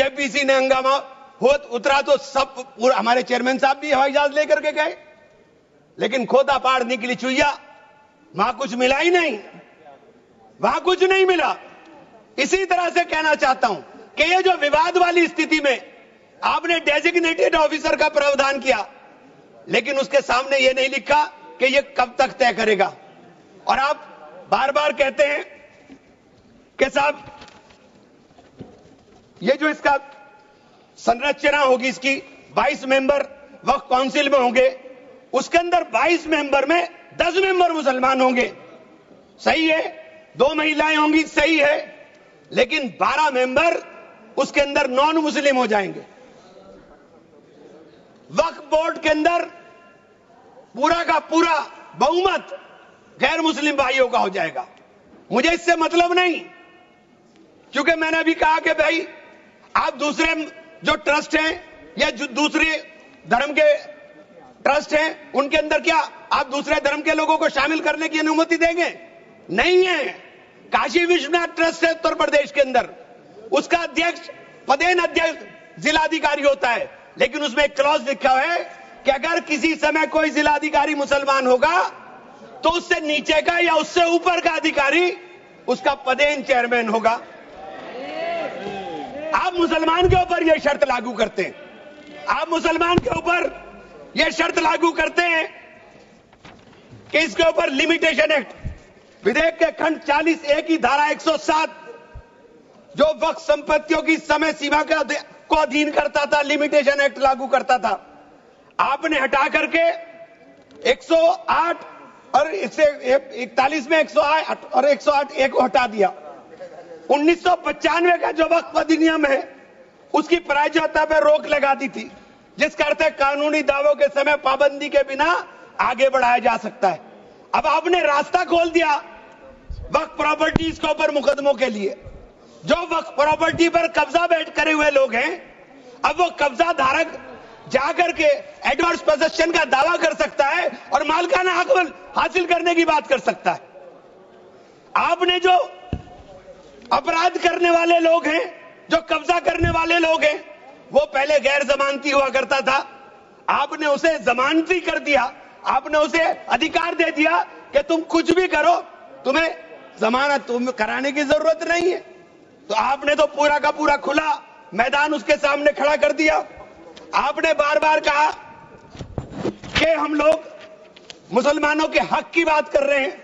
JPC ने हंगामा उतरा तो सब हमारे चेयरमैन साहब भी हवाई जहाज लेकर के गए, लेकिन खोदा पाड़ निकली चुईया, वहां कुछ मिला ही नहीं, वहां कुछ नहीं मिला। इसी तरह से कहना चाहता हूं कि ये जो विवाद वाली स्थिति में आपने डेजिग्नेटेड ऑफिसर का प्रावधान किया, लेकिन उसके सामने ये नहीं लिखा कि ये कब तक तय करेगा। और आप बार बार कहते हैं कि साहब ये जो इसका संरचना होगी, इसकी 22 मेंबर वक्फ काउंसिल में होंगे, उसके अंदर 22 मेंबर में 10 मेंबर मुसलमान होंगे, सही है, 2 महिलाएं होंगी, सही है, लेकिन 12 मेंबर उसके अंदर नॉन मुस्लिम हो जाएंगे। वक्फ बोर्ड के अंदर पूरा का पूरा बहुमत गैर मुस्लिम भाइयों का हो जाएगा। मुझे इससे मतलब नहीं, क्योंकि मैंने अभी कहा कि भाई आप दूसरे जो ट्रस्ट हैं या जो दूसरे धर्म के ट्रस्ट हैं, उनके अंदर क्या आप दूसरे धर्म के लोगों को शामिल करने की अनुमति देंगे? नहीं है। काशी विश्वनाथ ट्रस्ट है उत्तर प्रदेश के अंदर, उसका अध्यक्ष पदेन अध्यक्ष जिलाधिकारी होता है, लेकिन उसमें एक क्लॉज लिखा है कि अगर किसी समय कोई जिलाधिकारी मुसलमान होगा तो उससे नीचे का या उससे ऊपर का अधिकारी उसका पदेन चेयरमैन होगा। आप मुसलमान के ऊपर यह शर्त लागू करते हैं, आप मुसलमान के ऊपर यह शर्त लागू करते हैं कि इसके ऊपर लिमिटेशन एक्ट, विधेयक के खंड 40A की धारा 107 जो वक्फ संपत्तियों की समय सीमा को अधीन करता था, लिमिटेशन एक्ट लागू करता था, आपने हटा करके 108 और इससे 41 में 108 और 108A को हटा दिया। 1995 का जो वक्फ अधिनियम है उसकी प्रायज्यता पर रोक लगा दी थी, जिसका अर्थ है कानूनी दावों के समय पाबंदी के बिना आगे बढ़ाया जा सकता है। अब आपने रास्ता खोल दिया वक्फ प्रॉपर्टीज के ऊपर मुकदमों के लिए। जो वक्फ प्रॉपर्टी पर कब्जा बैठ करे हुए लोग हैं, अब वो कब्जा धारक जाकर के एडवर्स पोजेशन का दावा कर सकता है और मालिकाना हक हासिल करने की बात कर सकता है। आपने जो अपराध करने वाले लोग हैं, जो कब्जा करने वाले लोग हैं, वो पहले गैर जमानती हुआ करता था, आपने उसे जमानती कर दिया, आपने उसे अधिकार दे दिया कि तुम कुछ भी करो, तुम्हें जमानत कराने की जरूरत नहीं है। तो आपने तो पूरा का पूरा खुला मैदान उसके सामने खड़ा कर दिया। आपने बार बार कहा कि हम लोग मुसलमानों के हक की बात कर रहे हैं।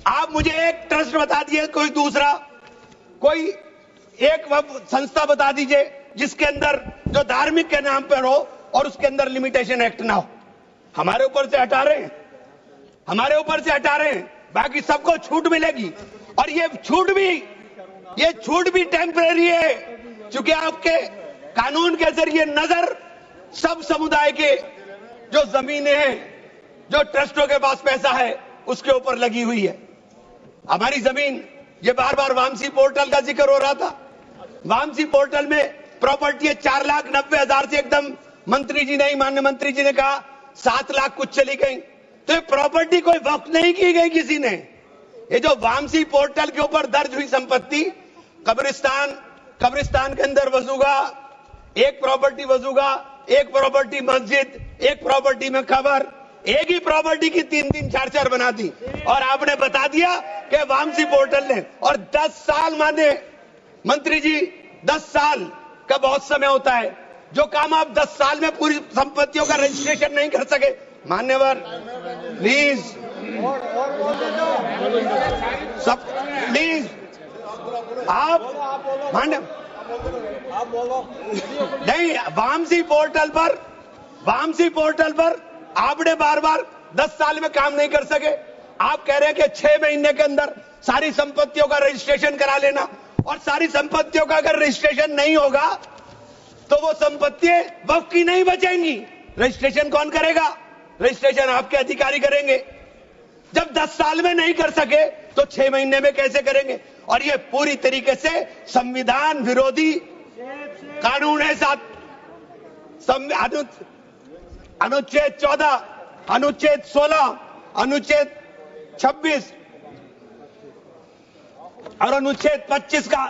आप मुझे एक ट्रस्ट बता दिए, कोई दूसरा, कोई एक संस्था बता दीजिए जिसके अंदर जो धार्मिक के नाम पर हो और उसके अंदर लिमिटेशन एक्ट ना हो। हमारे ऊपर से हटा रहे हैं, हमारे ऊपर से हटा रहे हैं, बाकी सबको छूट मिलेगी। और ये छूट भी टेम्परेरी है, क्योंकि आपके कानून के जरिए नजर सब समुदाय के जो जमीनें हैं, जो ट्रस्टों के पास पैसा है, उसके ऊपर लगी हुई है। हमारी जमीन, ये बार बार वामसी पोर्टल का जिक्र हो रहा था, वामसी पोर्टल में प्रॉपर्टी है 4,90,000 से एकदम मंत्री जी ने, माननीय मंत्री जी ने कहा 7 लाख कुछ चली गई। तो ये प्रॉपर्टी कोई वक्त नहीं की गई किसी ने। ये जो वामसी पोर्टल के ऊपर दर्ज हुई संपत्ति, कब्रिस्तान के अंदर वसूगा, एक प्रॉपर्टी वसूगा, एक प्रॉपर्टी मस्जिद, एक प्रॉपर्टी में कब्र, एक ही प्रॉपर्टी की 3-3, 4-4 बना दी। और आपने बता दिया कि वामसी पोर्टल ने, और 10 साल माने मंत्री जी, 10 साल का बहुत समय होता है। जो काम आप 10 साल में पूरी संपत्तियों का रजिस्ट्रेशन नहीं कर सके, मान्यवर प्लीज सब प्लीज आप मान्य नहीं, वामसी पोर्टल पर आपने बार बार 10 साल में काम नहीं कर सके। आप कह रहे हैं कि 6 महीने के अंदर सारी संपत्तियों का रजिस्ट्रेशन करा लेना, और सारी संपत्तियों का अगर रजिस्ट्रेशन नहीं होगा तो वो संपत्तियां वक्फ की नहीं बचेंगी। रजिस्ट्रेशन कौन करेगा? रजिस्ट्रेशन आपके अधिकारी करेंगे। जब 10 साल में नहीं कर सके तो 6 महीने में कैसे करेंगे? और ये पूरी तरीके से संविधान विरोधी कानून है। साथ अनुच्छेद 14, अनुच्छेद 16, अनुच्छेद 26 और अनुच्छेद 25 का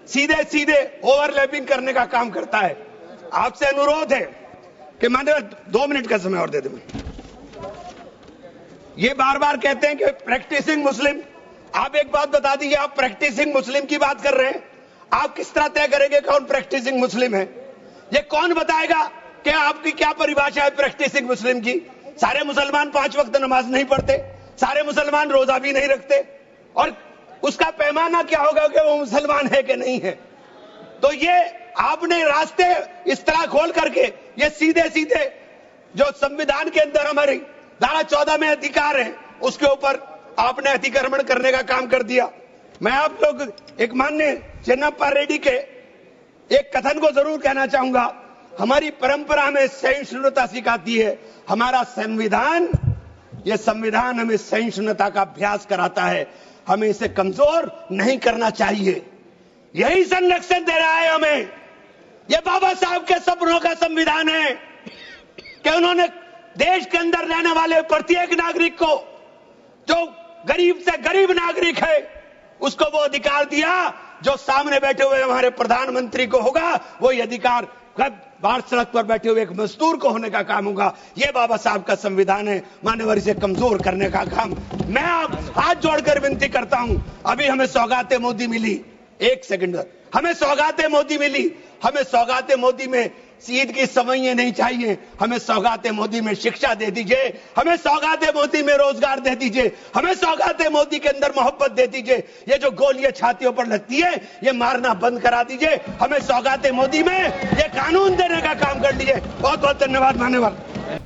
सीधे सीधे ओवरलैपिंग करने का काम करता है। आपसे अनुरोध है कि माननीय 2 मिनट का समय और दे दें। ये बार बार कहते हैं कि प्रैक्टिसिंग मुस्लिम, आप एक बात बता दीजिए, आप प्रैक्टिसिंग मुस्लिम की बात कर रहे हैं, आप किस तरह तय करेंगे कौन प्रैक्टिसिंग मुस्लिम है? ये कौन बताएगा कि आपकी क्या परिभाषा है प्रैक्टिसिंग मुस्लिम की? सारे मुसलमान 5 वक्त नमाज नहीं पढ़ते, सारे मुसलमान रोजा भी नहीं रखते, और उसका पैमाना क्या होगा कि वो मुसलमान है कि नहीं है? तो ये आपने रास्ते इस तरह खोल करके ये सीधे सीधे जो संविधान के अंदर हमारी धारा 14 में अधिकार है उसके ऊपर आपने अतिक्रमण करने का काम कर दिया। मैं आप लोग एक माननीय चेन्नप्पा रेड्डी के एक कथन को जरूर कहना चाहूंगा। हमारी परंपरा में सहिष्णुता सिखाती है, हमारा संविधान, यह संविधान हमें सहिष्णुता का अभ्यास कराता है, हमें इसे कमजोर नहीं करना चाहिए। यही संरक्षण दे रहा है हमें। यह बाबा साहब के सपनों का संविधान है कि उन्होंने देश के अंदर रहने वाले प्रत्येक नागरिक को, जो गरीब से गरीब नागरिक है, उसको वो अधिकार दिया जो सामने बैठे हुए हमारे प्रधानमंत्री को होगा, वो ये अधिकार बाहर सड़क पर बैठे हुए एक मजदूर को होने का काम होगा। ये बाबा साहब का संविधान है। मान्यवर, इसे कमजोर करने का काम मैं आप हाथ जोड़कर विनती करता हूं। अभी हमें सौगाते मोदी मिली, 1 सेकंड, हमें सौगाते मोदी मिली। हमें सौगाते मोदी में ईद की सवैयां नहीं चाहिए, हमें सौगाते मोदी में शिक्षा दे दीजिए, हमें सौगाते मोदी में रोजगार दे दीजिए, हमें सौगाते मोदी के अंदर मोहब्बत दे दीजिए। ये जो गोलियां छातियों पर लगती है ये मारना बंद करा दीजिए। हमें सौगाते मोदी में ये कानून देने का काम कर लीजिए। बहुत बहुत धन्यवाद मान्यवर।